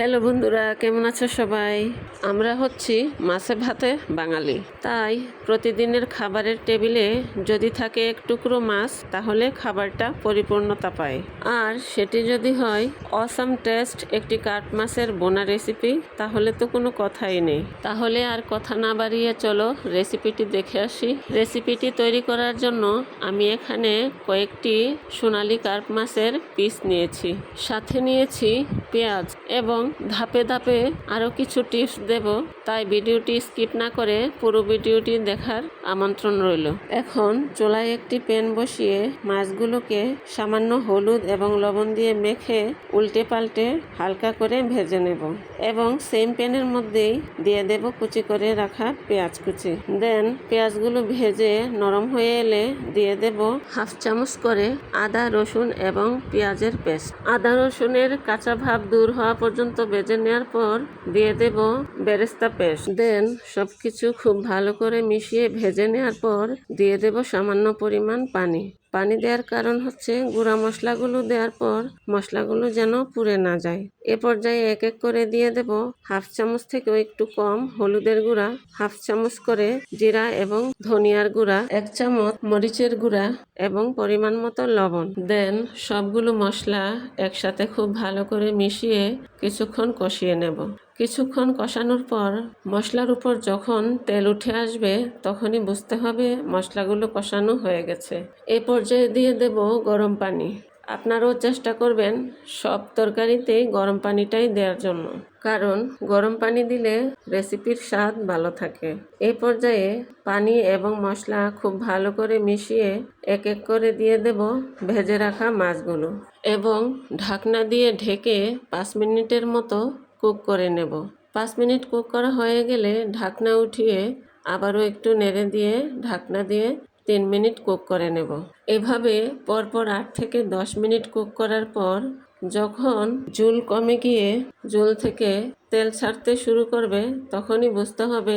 Hello বন্ধুরা, কেমন আছো সবাই? আমরা হচ্ছি মাছে ভাতে বাঙালি, তাই প্রতিদিনের খাবারের টেবিলে যদি থাকে এক টুকরো মাছ, তাহলে খাবারটা পরিপূর্ণতা পায়। আর সেটি যদি হয় অসাম টেস্ট একটি কাঠ মাছের বোনা রেসিপি, তাহলে তো কোনো কথাই নেই। তাহলে আর কথা না বাড়িয়ে চলো রেসিপিটি দেখে আসি। রেসিপিটি তৈরি করার জন্য আমি এখানে কয়েকটি সোনালী কার্প মাছের পিস নিয়েছি, সাথে নিয়েছি পেঁয়াজ এবং ধাপে ধাপে আরও কিছু টিপস দেব, তাই ভিডিওটি স্কিপ না করে পুরো ভিডিওটি দেখার আমন্ত্রণ রইল। এখন চুলায় একটি প্যান বসিয়ে মাছগুলোকে সামান্য হলুদ এবং লবণ দিয়ে মেখে উল্টে পাল্টে হালকা করে ভেজে নেব এবং সেম প্যানের মধ্যেই দিয়ে দেব কুচি করে রাখা পেঁয়াজ কুচি। দেন পেঁয়াজগুলো ভেজে নরম হয়ে এলে দিয়ে দেব হাফ চামচ করে আদা, রসুন এবং পেঁয়াজের পেস্ট। আদা রসুনের কাঁচা ভাব দূর হওয়া পর্যন্ত ভেজে নেওয়ার পর দিয়ে দেব বেরেস্তা পেস্ট। দেন সবকিছু খুব ভালো করে মিশিয়ে ভেজে নেওয়ার পর দিয়ে দেব সামান্য পরিমাণ পানি। পানি দেওয়ার কারণ হচ্ছে গুঁড়া মশলাগুলো দেওয়ার পর মশলাগুলো যেন পুড়ে না যায়। এ পর্যায়ে এক এক করে দিয়ে দেব হাফ চামচ থেকেও একটু কম হলুদের গুঁড়া, হাফ চামচ করে জিরা এবং ধনিয়ার গুঁড়া, 1 চামচ মরিচের গুঁড়া এবং পরিমাণ মতো লবণ। দেন সবগুলো মশলা একসাথে খুব ভালো করে মিশিয়ে কিছুক্ষণ কষিয়ে নেব। কিছুক্ষণ কষানোর পর মশলার উপর যখন তেল উঠে আসবে, তখনই বুঝতে হবে মশলাগুলো কষানো হয়ে গেছে। এ পর্যায়ে দিয়ে দেব গরম পানি। আপনারাও চেষ্টা করবেন সব তরকারিতেই গরম পানিটাই দেওয়ার জন্য, কারণ গরম পানি দিলে রেসিপির স্বাদ ভালো থাকে। এই পর্যায়ে পানি এবং মশলা খুব ভালো করে মিশিয়ে এক এক করে দিয়ে দেব ভেজে রাখা মাছগুলো এবং ঢাকনা দিয়ে ঢেকে 5 মিনিটের মতো কুক করে নেব। 5 মিনিট কুক করা হয়ে গেলে ঢাকনা উঠিয়ে আবারও একটু নেড়ে দিয়ে ঢাকনা দিয়ে 3 মিনিট কুক করে নেব। এভাবে পরপর 8 থেকে 10 মিনিট কুক করার পর যখন ঝোল কমে গিয়ে ঝোল থেকে তেল ছাড়তে শুরু করবে, তখনই বুঝতে হবে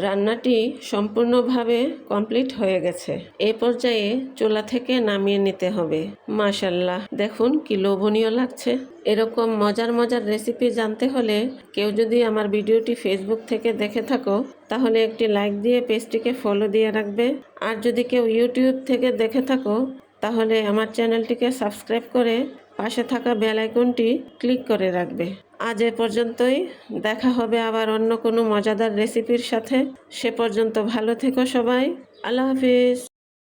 রান্নাটি সম্পূর্ণভাবে কমপ্লিট হয়ে গেছে। এই পর্যায়ে চুলা থেকে নামিয়ে নিতে হবে। মাশাআল্লাহ, দেখুন কি লোভনীয় লাগছে। এরকম মজার মজার রেসিপি জানতে হলে কেউ যদি আমার ভিডিওটি ফেসবুক থেকে দেখে থাকো, তাহলে একটি লাইক দিয়ে পেজটিকে ফলো দিয়ে রাখবে। আর যদি কেউ ইউটিউব থেকে দেখে থাকো, তাহলে আমার চ্যানেলটিকে সাবস্ক্রাইব করে পাশে থাকা বেল আইকনটি ক্লিক করে রাখবে। আজ এ পর্যন্তই, দেখা হবে আবার অন্য কোনো মজাদার রেসিপির সাথে। সে পর্যন্ত ভালো থেকো সবাই। আল্লাহ হাফিজ।